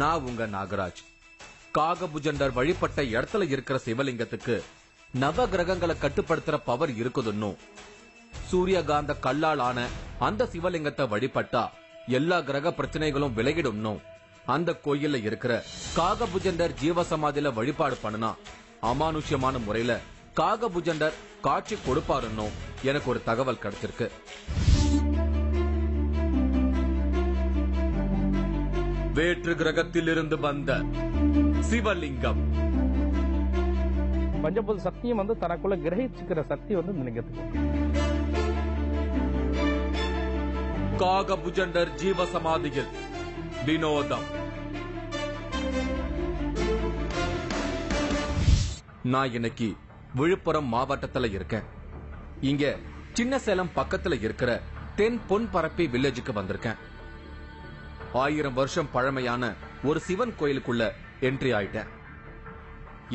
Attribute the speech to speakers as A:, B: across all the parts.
A: நான் உங்க நாகராஜ். காகபுஜண்டர் வழிபட்ட இடத்துல இருக்கிற சிவலிங்கத்துக்கு நவ கிரகங்களை கட்டுப்படுத்துற பவர் இருக்குதுன்னு, சூரியகாந்த கல்லால் ஆன அந்த சிவலிங்கத்தை வழிபட்டா எல்லா கிரக பிரச்சனைகளும் விலகிடும்னு அந்த கோயில்ல இருக்கிற காகபுஜண்டர் ஜீவசமாதியில வழிபாடு பண்ணனா அமானுஷ்யமான முறையில காகபுஜண்டர் காட்சி கொடுப்பாருன்னு எனக்கு ஒரு தகவல் கிடைச்சிருக்கு. வேற்று கிரகத்தில் இருந்து வந்த சிவலிங்கம்.
B: பஞ்சபூத சக்தியும் தனக்குள்ள கிரகிச்சுக்கிற சக்தி இந்த லிங்கத்துக்கு.
A: காகபுஜண்டர் ஜீவசமாதியில் வினோதம். நான் இன்னைக்கு விழுப்புரம் மாவட்டத்துல இருக்கேன். இங்க சின்ன சேலம் பக்கத்துல இருக்கிற தென் பொன்பரப்பி வில்லேஜுக்கு வந்திருக்கேன். 1000 வருஷம் பழமையான ஒரு சிவன் கோயிலுக்குள்ள என்ட்ரி ஆயிட்டேன்.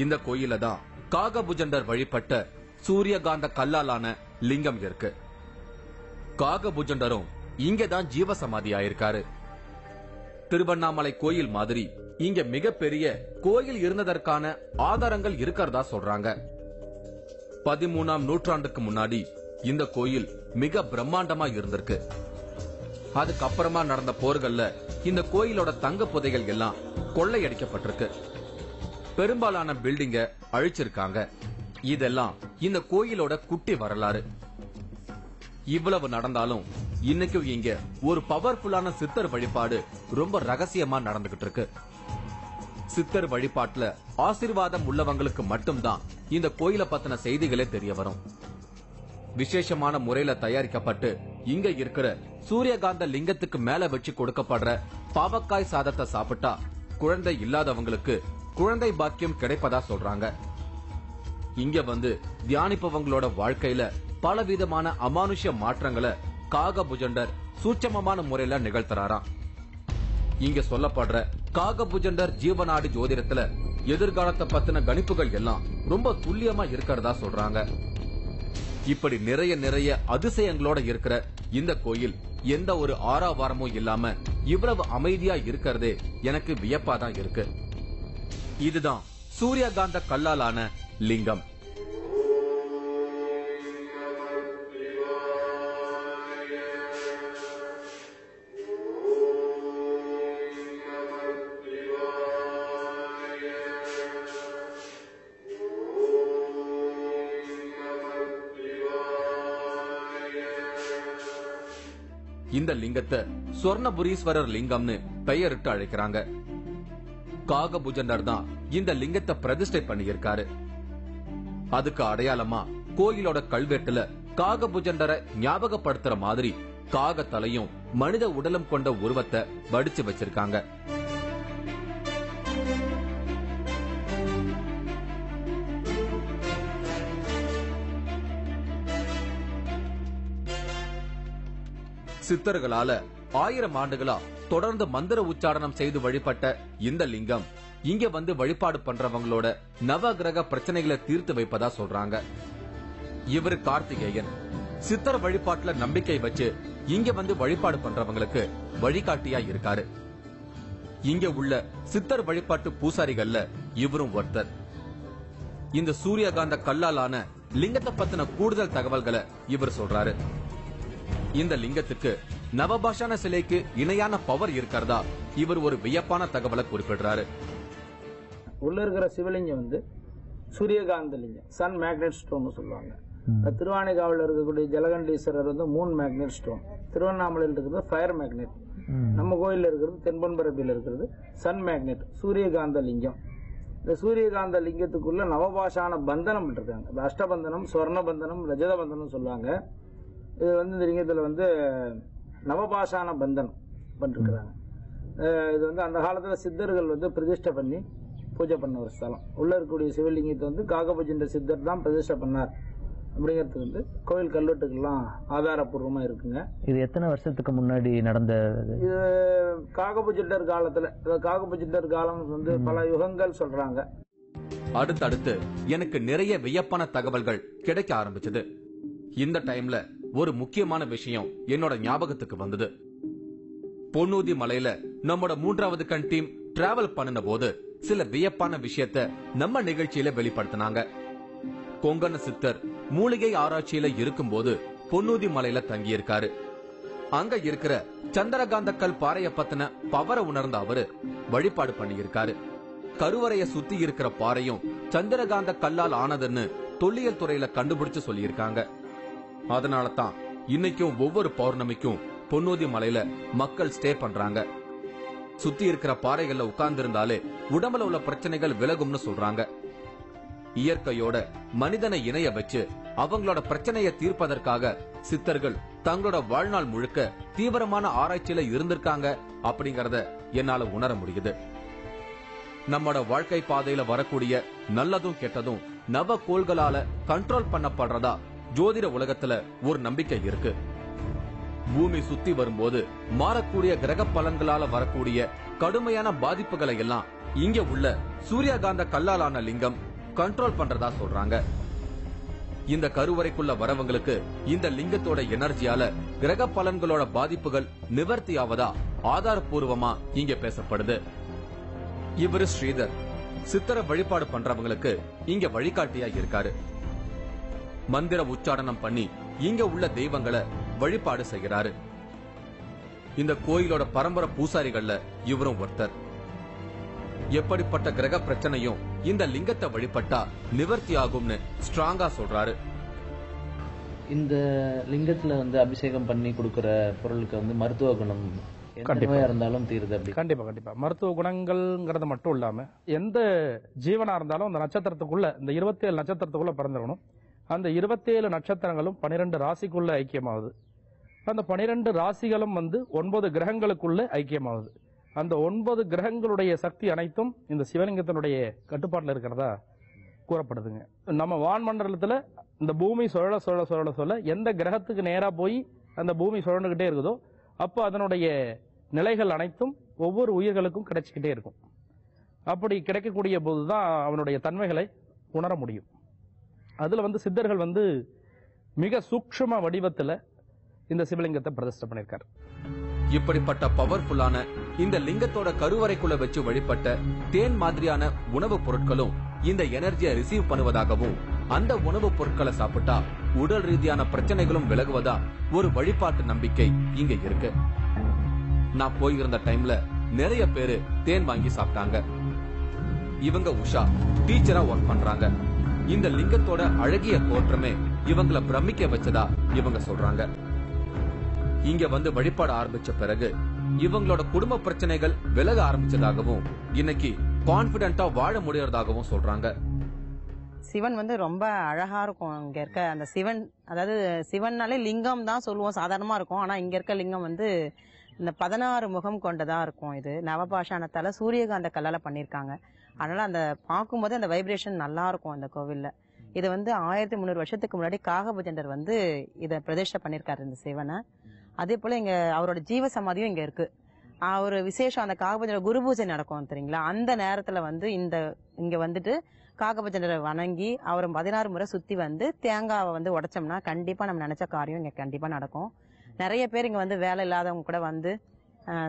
A: இந்த கோயில தான் காகபுஜண்டர் வழிபட்ட சூரியகாந்த கல்லாலான லிங்கம் இருக்கு. காகபுஜண்டரும் இங்கதான் ஜீவசமாதி ஆயிருக்காரு. திருவண்ணாமலை கோயில் மாதிரி இங்க மிகப்பெரிய கோயில் இருந்ததற்கான ஆதாரங்கள் இருக்கிறதா சொல்றாங்க. 13ஆம் நூற்றாண்டுக்கு முன்னாடி இந்த கோயில் மிக பிரம்மாண்டமா இருந்திருக்கு. அதுக்கப்புறமா நடந்த போர்கள்ல இந்த கோயிலோட தங்க புதைகள் எல்லாம் கொள்ளையடிக்கப்பட்டிருக்கு. பெரும்பாலான பில்டிங்க அழிச்சிருக்காங்க. இதெல்லாம் இந்த கோயிலோட குட்டி வரலாறு. இவ்வளவு நடந்தாலும் இன்னைக்கும் இங்க ஒரு பவர்ஃபுல்லான சித்தர் வழிபாடு ரொம்ப ரகசியமா நடந்துகிட்டு இருக்கு. சித்தர் வழிபாட்டுல ஆசீர்வாதம் உள்ளவங்களுக்கு மட்டும்தான் இந்த கோயில பத்தின செய்திகளே தெரிய வரும். விசேஷமான முறையில தயாரிக்கப்பட்டு இங்க இருக்கிற சூரியகாந்த லிங்கத்துக்கு மேல வச்சு கொடுக்கப்படுற பாவக்காய் சாதத்தை சாப்பிட்டா குழந்தை இல்லாதவங்களுக்கு குழந்தை பாக்கியம் கிடைப்பதா சொல்றாங்க. இங்க தியானிப்பவங்களோட வாழ்க்கையில பலவிதமான அமானுஷ்ய மாற்றங்களை காகபுஜண்டர் சூட்சமமான முறையில நிகழ்த்துறாராம். இங்க சொல்லப்படுற காகபுஜண்டர் ஜீவநாடி ஜோதிடத்துல எதிர்காலத்தை பத்தின கணிப்புகள் எல்லாம் ரொம்ப துல்லியமா இருக்கிறதா சொல்றாங்க. இப்படி நிறைய அதிசயங்களோட இருக்கிற இந்த கோயில் எந்த ஒரு ஆரவாரமும் இல்லாம இவ்வளவு அமைதியா இருக்கிறதே எனக்கு வியப்பாதான் இருக்கு. இதுதான் சூரியகாந்த கல்லாலான லிங்கம். இந்த லிங்கத்தை சொர்ணபுரீஸ்வரர் லிங்கம்னு பெயரிட்டு அழைக்கிறாங்க. காகபுஜண்டர் தான் இந்த லிங்கத்தை பிரதிஷ்டை பண்ணியிருக்காரு. அதுக்கு அடையாளமா கோயிலோட கல்வெட்டுல காகபுஜண்டரை ஞாபகப்படுத்துற மாதிரி காக தலையும் மனித உடலும் கொண்ட உருவத்தை வடிச்சு வச்சிருக்காங்க. சித்தர்களால 1000 ஆண்டுகளா தொடர்ந்து மந்திர உச்சாரணம் செய்து வழிபட்ட இந்த லிங்கம் இங்க வழிபாடு பண்றவங்களோட நவ கிரக பிரச்சனைகளை தீர்த்து வைப்பதா சொல்றாங்க. இவர் கார்த்திகேயன். சித்தர் வழிபாட்டுல நம்பிக்கை வச்சு இங்க வழிபாடு பண்றவங்களுக்கு வழிகாட்டியா இருக்காரு. இங்க உள்ள சித்தர் வழிபாட்டு பூசாரிகள்ல இவரும் ஒருத்தர். இந்த சூரியகாந்த கல்லாலான லிங்கத்தை பத்தின கூடுதல் தகவல்களை இவர் சொல்றாரு. இந்த லிங்கத்துக்கு நவபாஷான சிலைக்கு இணையான பவர் இருக்கிறதா இவர் ஒரு வியப்பான தகவலை குறிப்பிடுறாரு.
C: உள்ள இருக்கிற சிவலிங்கம் சூரியகாந்த லிங்கம், சன் மேக்னெட் ஸ்டோன் சொல்லுவாங்க. திருவானைக்காவில் இருக்கக்கூடிய ஜலகண்டீஸ்வரர் மூன் மேக்னெட் ஸ்டோன், திருவண்ணாமலையில் இருக்கிறது ஃபயர் மேக்னெட், நம்ம கோயில இருக்கிறது தென்பொன்பரப்பில் இருக்கிறது சன் மேக்னெட் சூரியகாந்த லிங்கம். இந்த சூரியகாந்த லிங்கத்துக்குள்ள நவபாஷான பந்தனம் இருக்காங்க. அஷ்டபந்தனம், ஸ்வர்ண பந்தனம், ரஜத பந்தனம் சொல்லுவாங்க. இது இந்த லிங்கத்துல நவபாஷான பந்தனம் பண்ணிருக்கிறாங்க. இது அந்த காலத்துல சித்தர்கள் பிரதிஷ்டை பண்ணி பூஜை பண்ண ஒரு ஸ்தலம். உள்ள இருக்கக்கூடிய சிவலிங்கத்தை காகபுஜண்டர் சித்தர் தான் பிரதிஷ்டை பண்ணார் அப்படிங்கிறதுக்கு கோயில் கல்வெட்டுக்கெல்லாம் ஆதாரப்பூர்வமா இருக்குங்க.
D: இது எத்தனை வருஷத்துக்கு முன்னாடி நடந்த?
C: இது காகபுஜண்டர் காலத்துல, காகபுஜண்டர் காலம் பல யுகங்கள் சொல்றாங்க.
A: அடுத்தடுத்து எனக்கு நிறைய வியப்பான தகவல்கள் கிடைக்க ஆரம்பிச்சது. இந்த டைம்ல ஒரு முக்கியமான விஷயம் என்னோட ஞாபகத்துக்கு வந்தது. பொன்னூதி மலையில நம்மோட 3வது கண் டீம் டிராவல் பண்ணின போது சில வியப்பான விஷயத்த நம்ம நிகழ்ச்சியில வெளிப்படுத்தினாங்க. கொங்கண சித்தர் மூலிகை ஆராய்ச்சியில இருக்கும்போது பொன்னூதி மலையில தங்கியிருக்காரு. அங்க இருக்கிற சந்திரகாந்தக்கல் பாறைய பத்தின பவரை உணர்ந்த அவரு வழிபாடு பண்ணியிருக்காரு. கருவறைய சுத்தி இருக்கிற பாறையும் சந்திரகாந்த கல்லால் ஆனதுன்னு தொல்லியல் துறையில கண்டுபிடிச்சு சொல்லியிருக்காங்க. அதனாலதான் இன்னைக்கும் ஒவ்வொரு பௌர்ணமிக்கும் பொன்னூதி மலையில மக்கள் ஸ்டே பண்றாங்க. சுத்தி இருக்கிற பாறைகள்ல உட்கார்ந்து இருந்தாலே உடம்புல உள்ள பிரச்சனைகள் விலகும்னு சொல்றாங்க. இயற்கையோட மனிதனை இணைய வச்சு அவங்களோட பிரச்சனையை தீர்ப்பதற்காக சித்தர்கள் தங்களோட வாழ்நாள் முழுக்க தீவிரமான ஆராய்ச்சியில இருந்திருக்காங்க அப்படிங்கறத என்னால உணர முடியுது. நம்மோட வாழ்க்கை பாதையில வரக்கூடிய நல்லதும் கெட்டதும் நவ கோள்களால கண்ட்ரோல் பண்ணப்படுறதா ஜோதிட உலகத்துல ஒரு நம்பிக்கை இருக்கு. பூமி சுத்தி வரும்போது மாறக்கூடிய கிரக பலன்களால வரக்கூடிய கடுமையான பாதிப்புகளை எல்லாம் இங்க உள்ள சூரியகாந்த கல்லாலான லிங்கம் கண்ட்ரோல் பண்றதா சொல்றாங்க. இந்த கருவறைக்குள்ள வரவங்களுக்கு இந்த லிங்கத்தோட எனர்ஜியால கிரக பலன்களோட பாதிப்புகள் நிவர்த்தி ஆவதா ஆதாரபூர்வமா இங்க பேசப்படுது. இவரு ஸ்ரீதர் சித்தர வழிபாடு பண்றவங்களுக்கு இங்க வழிகாட்டியா இருக்காரு. மந்திர உச்சாரணம் பண்ணி இங்க உள்ள தெய்வங்களை வழிபாடு செய்கிறாரு. இந்த கோயிலோட பரம்பரை பூசாரிகள்ல இவரும் ஒருத்தர். எப்படிப்பட்ட கிரக பிரச்சனையும் இந்த லிங்கத்தை வழிபட்டா நிவர்த்தி ஆகும்னு ஸ்ட்ராங்கா சொல்றாரு.
D: இந்த லிங்கத்துல அபிஷேகம் பண்ணி கொடுக்கிற பொருளுக்கு மருத்துவ குணம் இருந்தாலும் தீருது. அப்படி
B: கண்டிப்பா மருத்துவ குணங்கள்ங்கிறது மட்டும் இல்லாம எந்த ஜீவனா இருந்தாலும் அந்த நட்சத்திரத்துக்குள்ள, இந்த 27 நட்சத்திரத்துக்குள்ள பிறந்திருக்கணும். அந்த 27 நட்சத்திரங்களும் 12 ராசிக்குள்ள ஐக்கியமாகுது. அந்த 12 ராசிகளும் 9 கிரகங்களுக்குள்ள ஐக்கியமாகுது. அந்த 9 கிரகங்களுடைய சக்தி அனைத்தும் இந்த சிவலிங்கத்தினுடைய கட்டுப்பாட்டில் இருக்கிறதா கூறப்படுதுங்க. நம்ம வான்மண்டலத்துல இந்த பூமி சுழல சுழல சுழல சொல்ல எந்த கிரகத்துக்கு நேரா போய் அந்த பூமி சுழண்டுகிட்டே இருக்குதோ அப்போ அதனுடைய நிலைகள் அனைத்தும் ஒவ்வொரு உயிர்களுக்கும் கிடைச்சிக்கிட்டே இருக்கும். அப்படி கிடைக்கக்கூடிய போதுதான் அவனுடைய தன்மைகளை உணர முடியும். அதுல சித்தர்கள் மிக சூக்ஷ்ம வடிவத்துல இந்த சிவலிங்கத்தை பிரதிஷ்டை பண்ணிருக்காரு.
A: இப்படிப்பட்ட பவர்ஃபுல்லான இந்த லிங்கத்தோட கருவறைக்குள்ள வச்சு வழிபட்ட தேன் மாதிரியான உணவுப் பொருட்களும் இந்த எனர்ஜியை ரிசீவ் பண்ணுவதாகவும், அந்த உணவுப் பொருட்களை சாப்பிட்டா உடல் ரீதியான பிரச்சனைகளும் விலகுவதா ஒரு வழிபாட்டு நம்பிக்கை இங்க இருக்கு. நான் போயிருந்த டைம்ல நிறைய பேரு தேன் வாங்கி சாப்பிட்டாங்க. இவங்க உஷா டீச்சரா ஒர்க் பண்றாங்க. இந்த லிங்கத்தோட அழகிய தோற்றமே இவங்களை பிரமிக்க வச்சதா இவங்க சொல்றாங்க. இங்க வழிபாட ஆரம்பிச்ச பிறகு இவங்களோட குடும்ப பிரச்சனைகள் விலக ஆரம்பிச்சதாகவும், இன்னைக்கு கான்பிடென்ட்டா வாழ முடியறதாகவும் சொல்றாங்க.
E: சிவன் ரொம்ப அழகா இருக்கும். இங்க இருக்க அந்த சிவன், அதாவது சிவன்னாலே லிங்கம் தான் சொல்லுவோம், சாதாரணமா இருக்கும். ஆனா இங்க இருக்க லிங்கம் இந்த 16 முகம் கொண்டதா இருக்கும். இது நவபாஷாணத்தால சூரியகாந்த கல்லால பண்ணிருக்காங்க. அதனால அந்த பார்க்கும்போது அந்த வைப்ரேஷன் நல்லா இருக்கும் இந்த கோவில்ல. இது 1300 வருஷத்துக்கு முன்னாடி காகபுஜண்டர் இதை பிரதிஷ்டை பண்ணிருக்காரு இந்த சிவனை. அதே போல இங்க அவரோட ஜீவ சமாதியும் இங்க இருக்கு. ஒரு விசேஷம், அந்த காகபுஜண்டர் குரு பூஜை நடக்கும் தெரியுங்களா, அந்த நேரத்துல இங்க காகபுஜண்டரை வணங்கி அவரை 16 முறை சுத்தி தேங்காவை உடைச்சோம்னா கண்டிப்பா நம்ம நினைச்ச காரியம் இங்க கண்டிப்பா நடக்கும். நிறைய பேர் இங்க வேலை இல்லாதவங்க கூட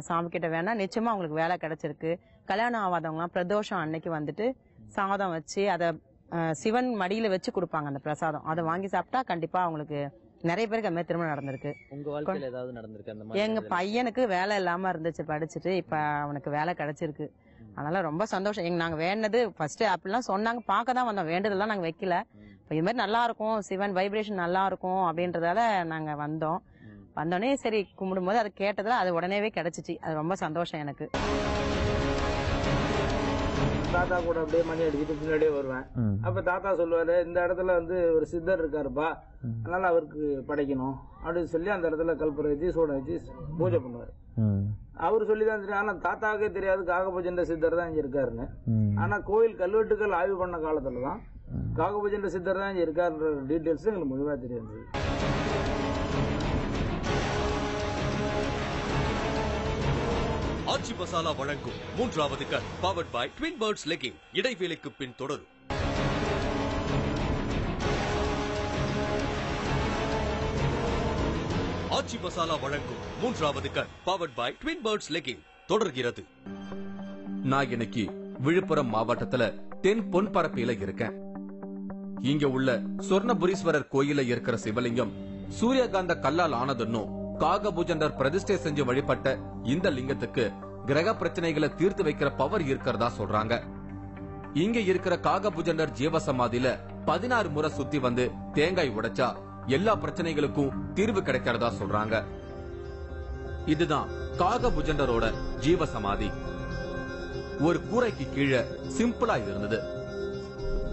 E: சாமி கிட்ட வேணா நிச்சயமா அவங்களுக்கு வேலை கிடைச்சிருக்கு. கல்யாணம் ஆகாதவங்கலாம் பிரதோஷம் அன்னைக்கு சாதம் வச்சு அதை சிவன் மடியில வச்சு கொடுப்பாங்க. அந்த பிரசாதம் அதை வாங்கி சாப்பிட்டா கண்டிப்பா அவங்களுக்கு நிறைய பேருக்கு அந்த மாதிரி திருமணம் நடந்திருக்கு.
D: உங்க வாழ்க்கையில ஏதாவது நடந்திருக்கு அந்த மாதிரி?
E: எங்க பையனுக்கு வேலை இல்லாம இருந்துச்சு, படிச்சுட்டு இப்ப அவனுக்கு வேலை கிடைச்சிருக்கு. அதனால ரொம்ப சந்தோஷம். நாங்க வேண்டது ஃபர்ஸ்ட் அப்படிலாம் சொன்னாங்க, பார்க்க தான் வந்தோம், வேண்டதெல்லாம் நாங்க வைக்கல. இப்ப இது மாதிரி நல்லா இருக்கும், சிவன் வைப்ரேஷன் நல்லா இருக்கும் அப்படின்றதால நாங்க வந்தோடனே சரி கும்பிடும் போது அதை கேட்டதுல அது உடனேவே கிடைச்சிச்சு. அது ரொம்ப சந்தோஷம் எனக்கு.
C: தாத்தா கூட அப்படியே மணி அடிச்சுட்டு பின்னாடியே வருவேன். அப்ப தாத்தா சொல்லுவாரு, இந்த இடத்துல ஒரு சித்தர் இருக்காருப்பா, அதனால அவருக்கு படைக்கணும் அப்படின்னு சொல்லி அந்த இடத்துல கல்புரை வச்சு சூட வச்சு பூஜை பண்ணுவாரு. அவரு சொல்லிதான் தெரியும். ஆனா தாத்தாவுக்கே தெரியாது காகபுஜண்ட சித்தர் தான் இங்க இருக்காருன்னு. ஆனா கோயில் கல்வெட்டுகள் ஆய்வு பண்ண காலத்துலதான் காகபுஜண்ட சித்தர் தான் இங்க இருக்காருன்ற டீட்டெயில்ஸ் எங்களுக்கு முழுவா தெரியாது.
F: ஆச்சி மசாலா வழங்கும் 3வது cut powered by Twin Birds legging. இடைவேளைக்கு பின் தொடரும். ஆச்சி மசாலா வழங்கும் 3வது cut powered by Twin Birds legging தொடர்கிறது.
A: நான் இன்னைக்கு விழுப்புரம் மாவட்டத்துல தென் பொன்பரப்பில இருக்கேன். இங்க உள்ள சொர்ணபுரீஸ்வரர் கோயில இருக்கிற சிவலிங்கம் சூரியகாந்த கல்லால் ஆனதுன்னும் காகபுஜண்டர் பிரதிஷ்டை செஞ்சு வழிபட்ட இந்த லிங்கத்துக்கு கிரக பிரச்சனைகளை தீர்த்து வைக்கிற பவர் இருக்கிறதா சொல்றாங்க. இங்க இருக்கிற காகபுஜண்டர் ஜீவசமாதியில 16 முறை சுத்தி வந்து தேங்காய் உடைச்சா எல்லா பிரச்சனைகளுக்கும் தீர்வு கிடைக்கிறதா சொல்றாங்க. இதுதான் காகபுஜண்டரோட ஜீவசமாதி. ஒரு கூரைக்கு கீழே சிம்பிளா இருந்தது.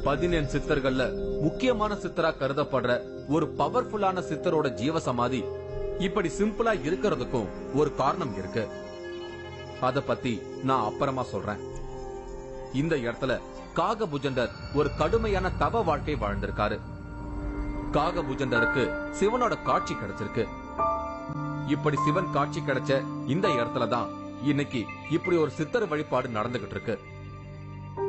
A: 17 சித்தர்கள்ல முக்கியமான சித்தரா கருதப்படுற ஒரு பவர்ஃபுல்லான சித்தரோட ஜீவசமாதி இப்படி சிம்பிளா இருக்கிறதுக்கும் ஒரு காரணம் இருக்கு. அத பத்தி நான் அப்புறமா சொல்றேன். இந்த இடத்துல காகபுஜண்டர் ஒரு கடுமையான தவ வாழ்க்கை வாழ்ந்திருக்காரு. காகபுஜண்டருக்கு சிவனோட காட்சி கிடைச்சிருக்கு. இப்படி சிவன் காட்சி கிடைச்ச இந்த இடத்துலதான் இன்னைக்கு இப்படி ஒரு சித்தர் வழிபாடு நடந்துகிட்டு இருக்கு.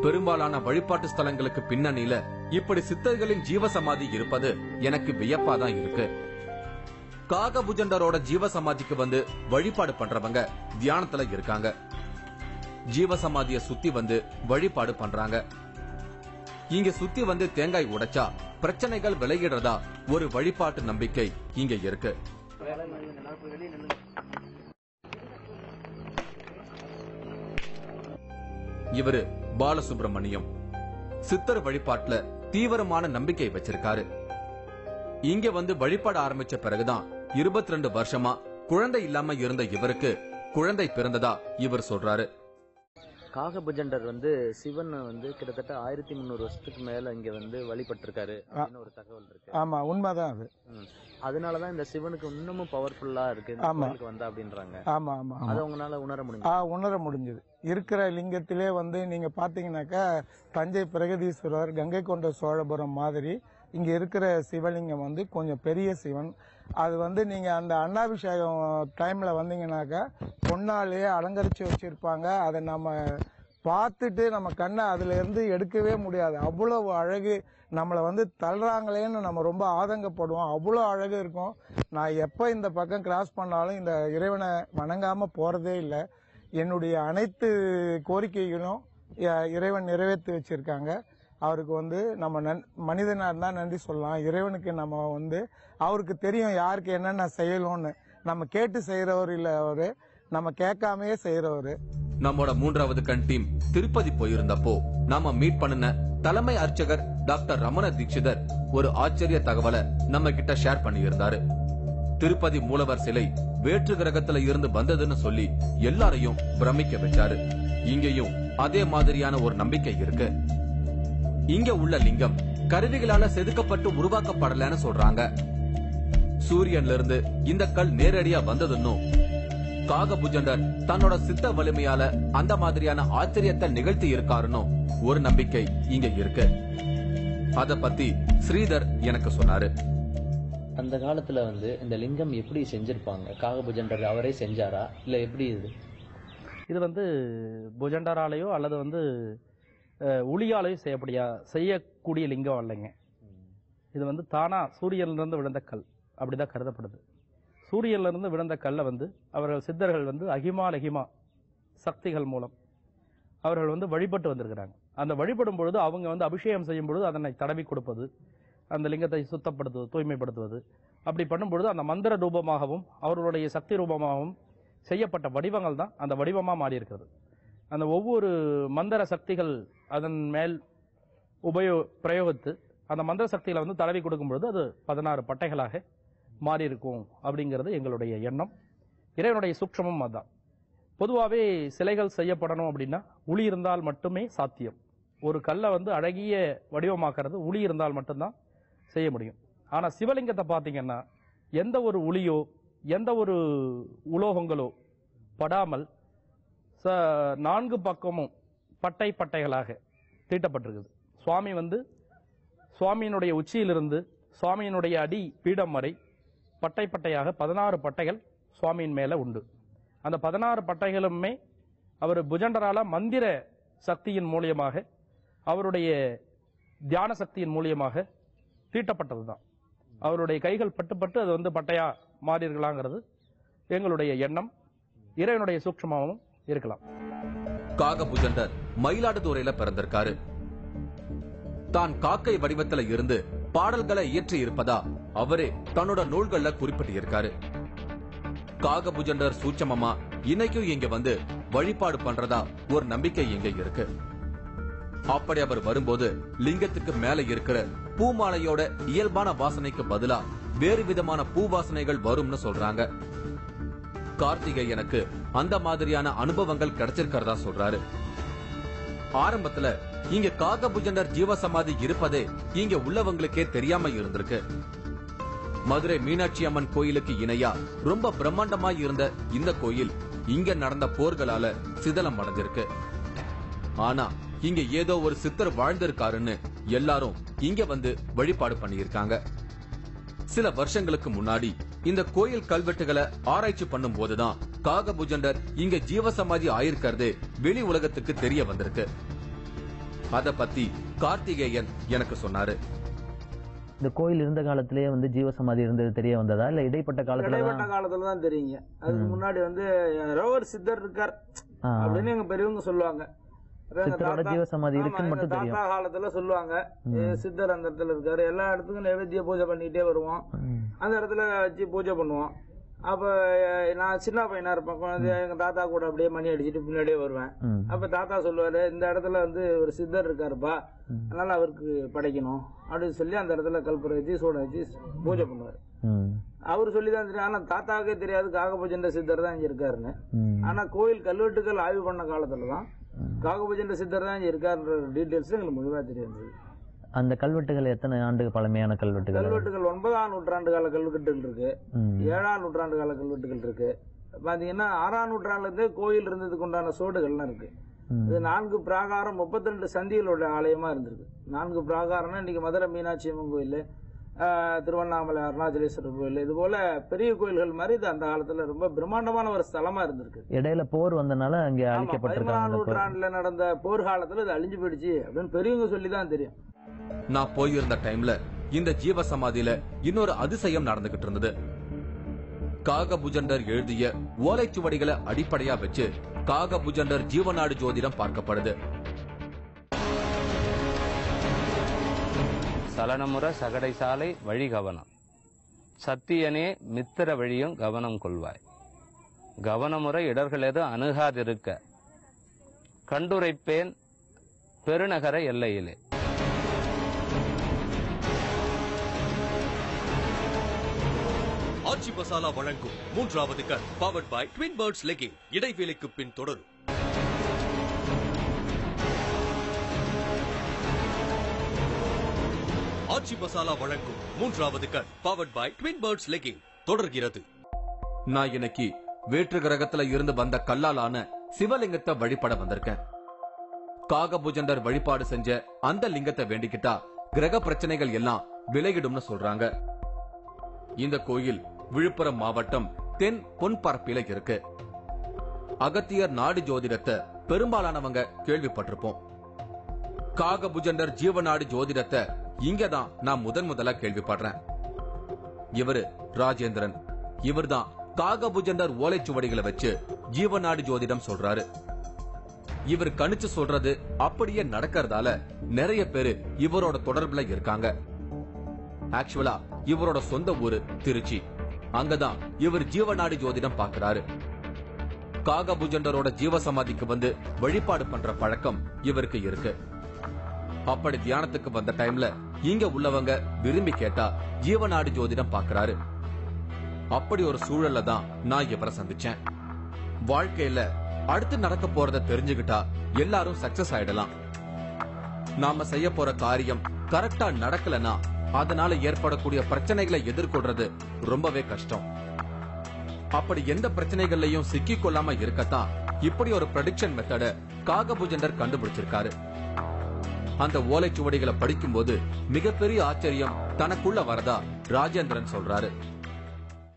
A: பெரும்பாலான வழிபாட்டு ஸ்தலங்களுக்கு பின்னணியில இப்படி சித்தர்களின் ஜீவசமாதி இருப்பது எனக்கு வியப்பாதான் இருக்கு. காகபுஜண்டரோட ஜீவசமாதிக்கு வந்து வழிபாடு பண்றவங்க தியானத்துல இருக்காங்க. ஜீவசமாதிய சுத்தி வந்து வழிபாடு பண்றாங்க. இங்க சுத்தி வந்து தேங்காய் உடைச்சா பிரச்சனைகள் விலகிடுறதா ஒரு வழிபாட்டு நம்பிக்கை இங்க இருக்கு. இவரு பாலசுப்ரமணியம். சித்தர் வழிபாட்டுல தீவிரமான நம்பிக்கை வச்சிருக்காரு. இங்க வந்து வழிபாட ஆரம்பிச்ச பிறகுதான் 22 வருஷமா குழந்தை இல்லாம இருந்த இவருக்கு குழந்தை பிறந்ததா இவர் சொல்றாரு.
D: காகபுஜண்டர் வந்து சிவன் வந்து கிட்டத்தட்ட 1300 வருஷத்துக்கு மேல இங்க வந்து வழிபட்டிருக்காரு அப்படின்னு ஒரு தகவல் இருக்கு.
G: ஆமா, உண்மைதான் அது.
D: அதனாலதான் இந்த சிவனுக்கு இன்னமும் பவர்ஃபுல்லா இருக்கு வந்தா அப்படின்றாங்க.
G: ஆமா ஆமா,
D: அது உங்களால உணர முடியும்?
G: உணர முடிஞ்சது. இருக்கிற லிங்கத்திலே வந்து நீங்க பாத்தீங்கன்னாக்கா தஞ்சை பிரகதீஸ்வரர், கங்கை கொண்ட சோழபுரம் மாதிரி இங்க இருக்கிற சிவலிங்கம் வந்து கொஞ்சம் பெரிய சிவன். அது வந்து நீங்க அந்த அன்னாபிஷேகம் டைம்ல வந்தீங்கன்னாக்கா பொன்னாலேயே அலங்கரிச்சு வச்சிருப்பாங்க. அதை நம்ம பார்த்துட்டு நம்ம கண்ணை அதுல இருந்து எடுக்கவே முடியாது. அவ்வளவு அழகு. நம்மளை வந்து தள்ளுறாங்களேன்னு நம்ம ரொம்ப ஆதங்கப்படுவோம். அவ்வளோ அழகு இருக்கும். நான் எப்போ இந்த பக்கம் கிராஸ் பண்ணாலும் இந்த இறைவனை வணங்காம போறதே இல்லை. என்னுடைய அனைத்து கோரிக்கைகளும் இறைவன் நிறைவேற்றி வச்சிருக்காங்க. அவருக்கு வந்து நம்ம மனிதனா இருந்தா நன்றி சொல்லலாம். இறைவனுக்கு நம்ம வந்து அவருக்கு தெரியும் யாருக்கு என்னென்ன செய்யணும்னு. நம்ம கேட்டு செய்யறவர் இல்ல அவரு, நம்ம கேட்காமயே செய்யறவரு.
A: நம்மோட 3வது கண் டீம் திருப்பதி போயிருந்தப்போ நாம மீட் பண்ணின தலைமை அர்ச்சகர் டாக்டர் ரமண தீட்சிதர் ஒரு ஆச்சரிய தகவலை நம்ம கிட்ட ஷேர் பண்ணியிருந்தாரு. திருப்பதி மூலவர் சிலை வேற்று கிரகத்துல இருந்து வந்ததுன்னு சொல்லி எல்லாரையும் பிரமிக்க வச்சாரு. இங்கேயும் அதே மாதிரியான ஒரு நம்பிக்கை இருக்கு. இங்க உள்ள லிங்கம் கருவிகளால செதுக்கப்பட்டு உருவாக்கப்படலன்னு சொல்றாங்க. சூரியன்ல இருந்து இந்த கல் நேரடியா வந்ததுன்னும் காகபுஜண்டர் தன்னோட சித்த வலிமையால அந்த மாதிரியான ஆச்சரியத்தை நிகழ்த்தி இருக்காருன்னு ஒரு நம்பிக்கை இங்க இருக்கு. அத பத்தி ஸ்ரீதர் எனக்கு சொன்னாரு.
D: அந்த காலத்துல வந்து இந்த லிங்கம் எப்படி செஞ்சிருப்பாங்க? காகபுஜண்டர் அவரே செஞ்சாரா இல்ல எப்படி?
B: இது வந்து புஜண்டராலேயோ அல்லது வந்து உளியாலேயோ செய்யக்கூடிய லிங்கம் இல்லைங்க. இது வந்து தானா சூரியனிலிருந்து விழுந்த கல் அப்படிதான் கருதப்படுது. சூரியனிலிருந்து விழுந்த கல்லை வந்து அவர்கள் சித்தர்கள் வந்து அகிமா சக்திகள் மூலம் அவர்கள் வந்து வழிபட்டு வந்திருக்கிறாங்க. அந்த வழிபடும் பொழுது அவங்க வந்து அபிஷேகம் செய்யும் பொழுது அதனை தடவி கொடுப்பது, அந்த லிங்கத்தை சுத்தப்படுத்துவது, தூய்மைப்படுத்துவது, அப்படி பண்ணும்பொழுது அந்த மந்திர ரூபமாகவும் அவர்களுடைய சக்தி ரூபமாகவும் செய்யப்பட்ட வடிவங்கள் தான் அந்த வடிவமாக மாறி இருக்கிறது. அந்த ஒவ்வொரு மந்திர சக்திகள் அதன் மேல் பிரயோகித்து அந்த மந்திர சக்திகளை வந்து தடவி கொடுக்கும்பொழுது அது 16 பட்டைகளாக மாறி இருக்கும் அப்படிங்கிறது எங்களுடைய எண்ணம். இறைவனுடைய சூட்சமும் அதுதான். பொதுவாகவே சிலைகள் செய்யப்படணும் அப்படின்னா உளி இருந்தால் மட்டுமே சாத்தியம். ஒரு கல்லை வந்து அழகிய வடிவமாக்குறது உளி இருந்தால் மட்டும்தான் செய்ய முடியும். ஆனால் சிவலிங்கத்தை பார்த்தீங்கன்னா எந்த ஒரு உளியோ எந்த ஒரு உலோகங்களோ படாமல் 4 பக்கமும் பட்டைகளாக தீட்டப்பட்டிருக்குது. சுவாமி வந்து சுவாமியினுடைய உச்சியிலிருந்து சுவாமியினுடைய அடி பீடம் வரை பட்டையாக 16 பட்டைகள் சுவாமியின் மேல உண்டு. அந்த 16 பட்டைகளுமே அவர் புஜண்டரால மந்திர சக்தியின் மூலியமாக அவருடைய தியான சக்தியின் மூலியமாக தீட்டப்பட்டதுதான். அவருடைய கைகள் பட்டு அது வந்து பட்டையா மாறீர்களாங்கிறது எங்களுடைய எண்ணம். இறைவனுடைய சூட்சமாகவும் இருக்கலாம்.
A: காகபுஜண்டர் மயிலாடுதுறையில பிறந்திருக்காரு. தான் காக்கை வடிவத்துல இருந்து பாடல்களை இயற்றி இருப்பதா அவரே தன்னோட நூல்கள்ல குறிப்பிட்டிருக்காரு. காகபுஜண்டர் சூட்சமமா இன்னைக்கும் இங்க வந்து வழிபாடு பண்றதா ஒரு நம்பிக்கை இங்க இருக்கு. அப்படி அவர் வரும்போது லிங்கத்துக்கு மேல இருக்கிற பூமாலையோட இயல்பான வாசனைக்கு பதிலா வேறு விதமான பூ வாசனைகள் வரும்னு சொல்றாங்க. கார்த்திகேயனுக்கு அந்த மாதிரியான அனுபவங்கள் கிடைச்சிருக்கிறதா சொல்றாரு. ஆரம்பத்துல இங்க காகபுஜண்டர் ஜீவசமாதி இருப்பதே இங்க உள்ளவங்களுக்கே தெரியாம இருந்திருக்கு. மதுரை மீனாட்சி அம்மன் கோயிலுக்கு இணையா ரொம்ப பிரம்மாண்டமா இருந்த இந்த கோயில் இங்க நடந்த போர்களால சிதலம் அடைஞ்சிருக்கு. ஆனா இங்க ஏதோ ஒரு சித்தர் வாழ்ந்திருக்காருன்னு எல்லாரும் இங்க வந்து வழிபாடு பண்ணியிருக்காங்க. சில வருஷங்களுக்கு முன்னாடி இந்த கோயில் கல்வெட்டுகளை ஆராய்ச்சி பண்ணும் போதுதான் காகபுஜண்டர் இங்க ஜீவசமாதி ஆயிருக்கிறதே வெளி உலகத்துக்கு தெரிய வந்திருக்கு. அத பத்தி கார்த்திகேயன் எனக்கு சொன்னாரு.
D: இந்த கோயில் இருந்த காலத்திலேயே வந்து ஜீவசமாதி இருந்தது தெரிய வந்ததா இல்ல இடைப்பட்ட
C: காலத்துல தான் தெரியுங்க. அதுக்கு முன்னாடி வந்து யாரோ ஒரு சித்தர் இருக்கார் அப்படின்னு எங்க பெரியவங்க சொல்லுவாங்க.
D: ஜீவசமாதி இருக்குன்னு மட்டும் தெரியும்.
C: தாத்தா காலத்துல சொல்லுவாங்க சித்தர் அந்த இடத்துல இருக்காரு. எல்லா இடத்துக்கும் நைவேத்திய பூஜை பண்ணிட்டே வருவோம். அந்த இடத்துல வச்சு பூஜை பண்ணுவோம். அப்ப நான் சின்ன பையனா இருப்பேன். எங்க தாத்தா கூட அப்படியே மணி அடிச்சுட்டு பின்னாடியே வருவேன். அப்ப தாத்தா சொல்லுவாரு, இந்த இடத்துல வந்து ஒரு சித்தர் இருக்காருப்பா, அதனால அவருக்கு படைக்கணும் அப்படின்னு சொல்லி அந்த இடத்துல கல்புரை வச்சு சூட வச்சு பூஜை பண்ணுவாரு. அவரு சொல்லிதான் தெரியும். ஆனா தாத்தாவுக்கே தெரியாது காகபுஜண்ட சித்தர் தான் இங்க இருக்காருன்னு. ஆனா கோயில் கல்வெட்டுகள் ஆய்வு பண்ண காலத்துலதான் காகபுஜண்ட சித்தர் தான் இங்க இருக்காருன்ற டீடைல்ஸ் எங்களுக்கு முழுவா தெரியாது.
D: அந்த கல்வெட்டுகள் எத்தனை ஆண்டு பழமையான கல்வெட்டுகள்?
C: 9ஆம் நூற்றாண்டு கால கல்வெட்டுகள் இருக்கு, 7ஆம் நூற்றாண்டு கால கல்வெட்டுகள் இருக்கு. பாத்தீங்கன்னா 6ஆம் நூற்றாண்டுல இருந்தே கோயில் இருந்ததுக்கு உண்டான சோடுகள்லாம் இருக்கு. இது 4 பிராகாரம் 32 சந்திகளோட ஆலயமா இருந்திருக்கு. 4 பிராகாரம்னா இன்னைக்கு மதுரை மீனாட்சி அம்மன் கோயில், திருவண்ணாமலை அருணாச்சலேஸ்வரர் கோயில், இது போல பெரிய கோயில்கள் மாதிரி இது அந்த காலத்துல ரொம்ப பிரம்மாண்டமான ஒரு ஸ்தலமா இருந்திருக்கு.
D: இடையில போர் வந்தனால அங்க அழிக்கப்பட்டிருக்காங்க.
C: 15ஆம் நூற்றாண்டுல நடந்த போர்க்காலத்துல இது அழிஞ்சு போயிடுச்சு அப்படின்னு பெரியவங்க சொல்லிதான் தெரியும்.
A: நான் போயிருந்த டைம்ல இந்த ஜீவசமாதியில இன்னொரு அதிசயம் நடந்துகிட்டு இருந்தது. காகபுஜண்டர் எழுதிய ஓலைச்சுவடிகளை அடிப்படையா வச்சு காகபுஜண்டர் ஜீவநாடு ஜோதிடம் பார்க்கப்படுது.
H: சலனமுற சகடை சாலை வழி கவனம், சத்தியனே மித்திர வழியும் கவனம் கொள்வாய், கவனமுறை இடர்களெது அணுகாதிருக்க, கண்டுரைப்பேன் பெருநகர எல்லையிலே.
F: ஆச்சி மசாலா வழங்கும் 3வது கண் powered by Twin Birds legging. இடைவேளைக்கு பின் தொடரும். ஆச்சி மசாலா வழங்கும் 3வது கண் powered by Twin Birds legging தொடர்கிறது.
A: நான் இன்னைக்கு வேற்று கிரகத்துல இருந்து வந்த கல்லாலான சிவலிங்கத்தை வழிபட வந்திருக்கேன். காகபுஜண்டர் வழிபாடு செஞ்ச அந்த லிங்கத்தை வேண்டிக்கிட்டா கிரக பிரச்சனைகள் எல்லாம் விலகிடும்னு சொல்றாங்க. இந்த கோயில் விழுப்புரம் மாவட்டம் தென் பொன்பரப்பில இருக்கு. அகத்தியர் நாடு ஜோதிடத்தை பெரும்பாலானவங்க கேள்விப்பட்டிருப்போம். காகபுஜண்டர் ஜீவநாடு ஜோதிடத்தை இங்கதான் நான் முதலா கேள்விப்படுறேன். இவரு ராஜேந்திரன். இவர்தான் காகபுஜண்டர் ஓலைச்சுவடிகளை வச்சு ஜீவநாடு ஜோதிடம் சொல்றாரு. இவர் கணிச்சு சொல்றது அப்படியே நடக்கிறதால நிறைய பேரு இவரோட தொடர்புல இருக்காங்க. ஆக்சுவலா இவரோட சொந்த ஊரு திருச்சி. அங்கதான் இவர் ஜீவநாடு ஜோதிடம் பாக்குறாரு. காகபுஜண்டரோட ஜீவசமாதிக்கு வந்து வழிபாடு பண்ற பழக்கம் இவருக்கு இருக்கு. அப்படி தியானத்துக்கு வந்த டைம்ல இங்க உள்ளவங்க விரும்பி கேட்டா ஜீவநாடு ஜோதிடம் பாக்குறாரு. அப்படி ஒரு சூழல்ல தான் நான் இவரை சந்திச்சேன். வாழ்க்கையில அடுத்து நடக்க போறத தெரிஞ்சுக்கிட்டா எல்லாரும் சக்சஸ் ஆயிடலாம். நாம செய்ய போற காரியம் கரெக்டா நடக்கலனா அதனால ஏற்படக்கூடிய பிரச்சனைகளை எதிர்கொள்றது ரொம்பவே கஷ்டம். அப்படி எந்த பிரச்சனைகள்லயும் சிக்கிக் கொள்ளாம இருக்கத்தான் இப்படி ஒரு ப்ரெடிக்ஷன் மெத்தட காகபுஜண்டர் கண்டுபிடிச்சிருக்காரு. அந்த ஓலைச்சுவடிகளை படிக்கும் போது மிகப்பெரிய ஆச்சரியம் தனக்குள்ள வரதா ராஜேந்திரன் சொல்றாரு.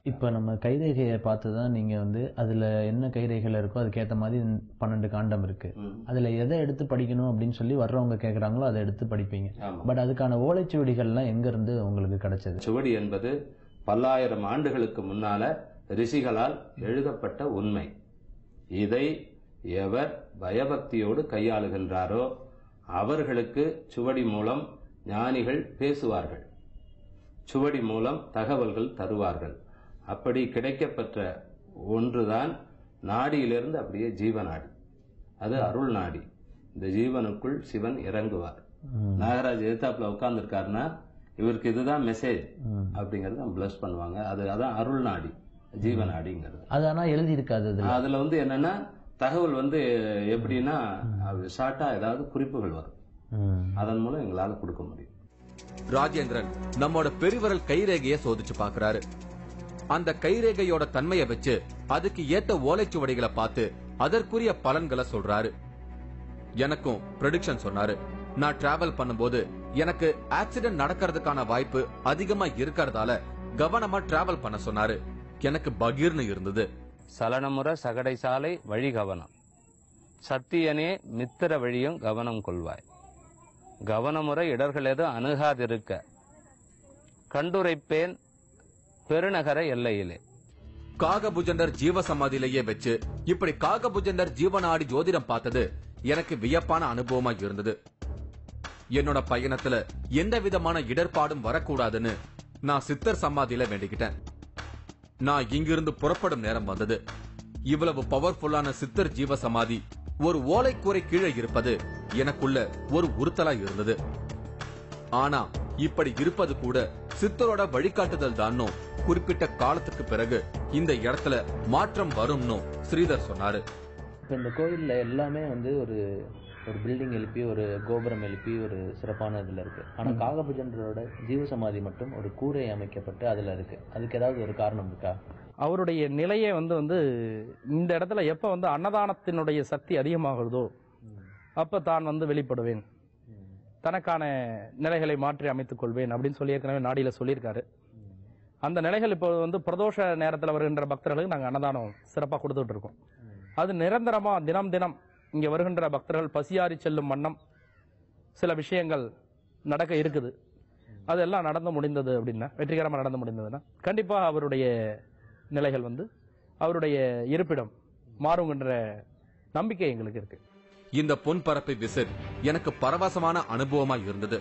D: இப்போ நம்ம கைரேகையை பார்த்து தான் நீங்கள் வந்து அதில் என்ன கைரேகைகள் இருக்கோ அதுக்கேற்ற மாதிரி 12 காண்டம் இருக்கு. அதில் எதை எடுத்து படிக்கணும் அப்படின்னு சொல்லி வர்றவங்க கேட்குறாங்களோ அதை எடுத்து படிப்பீங்க. பட் அதுக்கான ஓலைச்சுவடிகள்லாம் எங்கேருந்து உங்களுக்கு கிடைச்சது?
I: சுவடி என்பது பல்லாயிரம் ஆண்டுகளுக்கு முன்னால ரிஷிகளால் எழுதப்பட்ட உண்மை. இதை
H: எவர் பயபக்தியோடு கையாளுகின்றாரோ அவர்களுக்கு சுவடி மூலம் ஞானிகள் பேசுவார்கள், சுவடி மூலம் தகவல்கள் தருவார்கள். அப்படி கிடைக்கப்பெற்ற ஒன்றுதான் நாடியிலிருந்து அப்படியே ஜீவநாடி, அது அருள் நாடி. இந்த ஜீவனுக்குள் சிவன் இறங்குவார். நாகராஜ் எதிர்த்தாப்புல உட்கார்ந்து இருக்காருன்னா இவருக்கு இதுதான் மெசேஜ் அப்படிங்கறத பிளஸ் பண்ணுவாங்க. அதான் அருள் நாடி, ஜீவநாடிங்கிறது.
D: அது ஆனா எழுதி இருக்காது.
H: அதுல என்னன்னா தகவல் எப்படின்னா ஷார்ட்டா ஏதாவது குறிப்புகள் வரும், அதன் மூலம் எங்களால கொடுக்க முடியும்.
A: ராஜேந்திரன் நம்மோட பெருவிரல் கைரேகையை சோதிச்சு பாக்குறாரு. அந்த கைரேகையோட தன்மையை வச்சு அதுக்கு ஏத்த ஓலைச்சுவடிகளை பார்த்து அதற்குரிய பலன்களை சொல்றாரு. எனக்கும் ப்ரெடிக்ஷன் சொன்னாரு. நான் டிராவல் பண்ணும்போது எனக்கு ஆக்சிடென்ட் நடக்கிறதுக்கான வாய்ப்பு அதிகமா இருக்கிறதால கவனமா டிராவல் பண்ண சொன்னாரு. எனக்கு பகீர்னு இருந்தது.
H: சலனமுற சகடை சாலை வழி கவனம், சத்தியனே மித்திர வழியும் கவனம் கொள்வாய். கவனமுறை இடர்கள் எதுவும் அணுகாதிருக்க கண்டுரைப்பேன் பெருநகர எல்லையிலே.
A: காகபுஜண்டர் ஜீவசமாதியிலேயே வச்சு இப்படி காகபுஜண்டர் ஜீவநாடி ஜோதிடம் பார்த்தது எனக்கு வியப்பான அனுபவமா இருந்தது. என்னோட பயணத்துல எந்த விதமான இடர்பாடும் வரக்கூடாதுன்னு நான் சித்தர் சமாதியில வேண்டிக்கிட்டேன். நான் இங்கிருந்து புறப்படும் நேரம் வந்தது. இவ்வளவு பவர்ஃபுல்லான சித்தர் ஜீவ சமாதி ஒரு ஓலைக்கூரை கீழே இருப்பது எனக்குள்ள ஒரு உறுத்தலா இருந்தது. ஆனா இப்படி இருப்பது கூட சித்தரோட வழிகாட்டுதல் தானோ. குறிப்பிட்ட காலத்துக்கு பிறகு இந்த இடத்துல மாற்றம் வரும்னு ஸ்ரீதர் சொன்னாரு.
D: இந்த கோயில்ல எல்லாமே ஒரு பில்டிங் எழுப்பி ஒரு கோபுரம் எழுப்பி ஒரு சிறப்பான இதுல இருக்கு. ஆனா காகபுஜண்டரோட ஜீவசமாதி மட்டும் ஒரு கூரை அமைக்கப்பட்டு அதுல இருக்கு. அதுக்கு ஏதாவது ஒரு காரணம் இருக்கா?
B: அவருடைய நிலையே இந்த இடத்துல எப்ப அன்னதானத்தினுடைய சக்தி அதிகமாகுதோ அப்ப தான் வெளிப்படுவேன், தனக்கான நிலைகளை மாற்றி அமைத்துக் கொள்வேன் அப்படின்னு சொல்லி ஏற்கனவே நாடியில சொல்லியிருக்காரு. அந்த நிலைகள் இப்போ பிரதோஷ நேரத்தில் வருகின்ற பக்தர்களுக்கு நாங்கள் அன்னதானம் சிறப்பாக கொடுத்துட்டு இருக்கோம். அது நிரந்தரமா தினம் தினம் இங்க வருகின்ற பக்தர்கள் பசியாறி செல்லும் வண்ணம் சில விஷயங்கள் நடக்க இருக்குது. அதெல்லாம் நடந்து முடிந்தது அப்படின்னா, வெற்றிகரமாக நடந்து முடிந்ததுன்னா கண்டிப்பா அவருடைய நிலைகள் அவருடைய இருப்பிடம் மாறுங்கின்ற நம்பிக்கை எங்களுக்கு இருக்கு.
A: இந்த பொன்பரப்பை விசிட் எனக்கு பரவசமான அனுபவமா இருந்தது.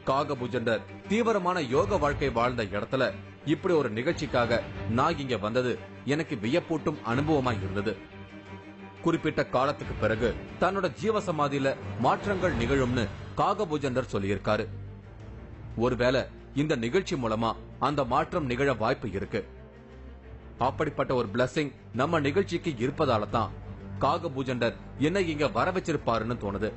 A: காகபுஜண்டர் தீவிரமான யோக வாழ்க்கை வாழ்ந்த இடத்துல இப்படி ஒரு நிகழ்ச்சிக்காக நான் இங்க வந்தது எனக்கு வியப்பூட்டும் அனுபவமா இருந்தது. குறிப்பிட்ட காலத்துக்கு பிறகு தன்னோட ஜீவசமாதியில மாற்றங்கள் நிகழும்னு காகபுஜண்டர் சொல்லியிருக்காரு. ஒருவேளை இந்த நிகழ்ச்சி மூலமா அந்த மாற்றம் நிகழ வாய்ப்பு இருக்கு. அப்படிப்பட்ட ஒரு பிளஸிங் நம்ம நிகழ்ச்சிக்கு இருப்பதால தான் காகபுஜண்டர் என்னை இங்க வர வச்சிருப்பாருன்னு தோணுது.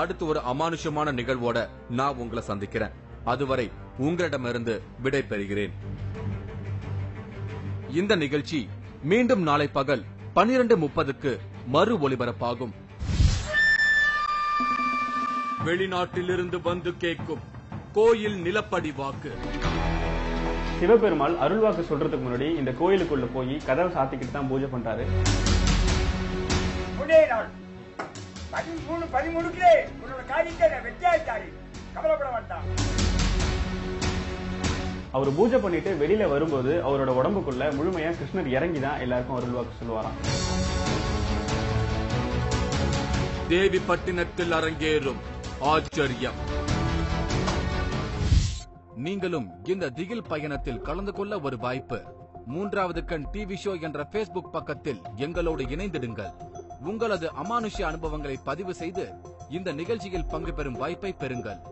A: அடுத்து ஒரு அமானுஷமான நிகழ்வோட நான் உங்களை சந்திக்கிறேன். அதுவரை உங்களிடமிருந்து விடை பெறுகிறேன். இந்த நிகழ்ச்சி மீண்டும் நாளை பகல் 12:30க்கு மறு ஒலிபரப்பாகும். வெளிநாட்டிலிருந்து வந்து கேட்கும் கோயில் நிலப்படி வாக்கு.
I: சிவபெருமாள் அருள்வாக்கு சொல்றதுக்கு முன்னாடி இந்த கோயிலுக்குள்ள போய் கதவை சாத்திக்கிட்டு தான் பூஜை பண்றாரு. அவர் பூஜை பண்ணிட்டு வெளியில வரும்போது அவரோட உடம்புக்குள்ள முழுமையா கிருஷ்ணர் இறங்கிதான் எல்லாருக்கும் அருள்வாக்கு சொல்லுவாராம்.
A: தேவிப்பட்டினத்தில் அரங்கேறும் ஆச்சரியம். நீங்களும் இந்த திகில் பயணத்தில் கலந்து கொள்ள ஒரு வாய்ப்பு. 3வது கண் டிவி ஷோ என்ற Facebook பக்கத்தில் எங்களோடு இணைந்திடுங்கள். உங்களது அமானுஷ்ய அனுபவங்களை பதிவு செய்து இந்த நிகழ்ச்சியில் பங்கு பெறும் வாய்ப்பை பெறுங்கள்.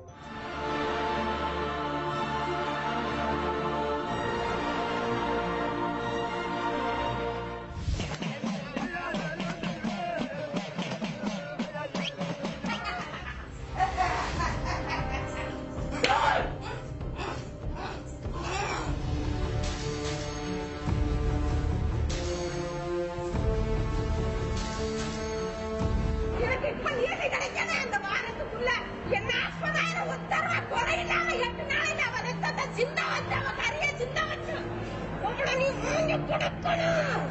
J: சின்ன வச்ச கரிய சின்ன வச்சு நீ கொடுக்கணும்.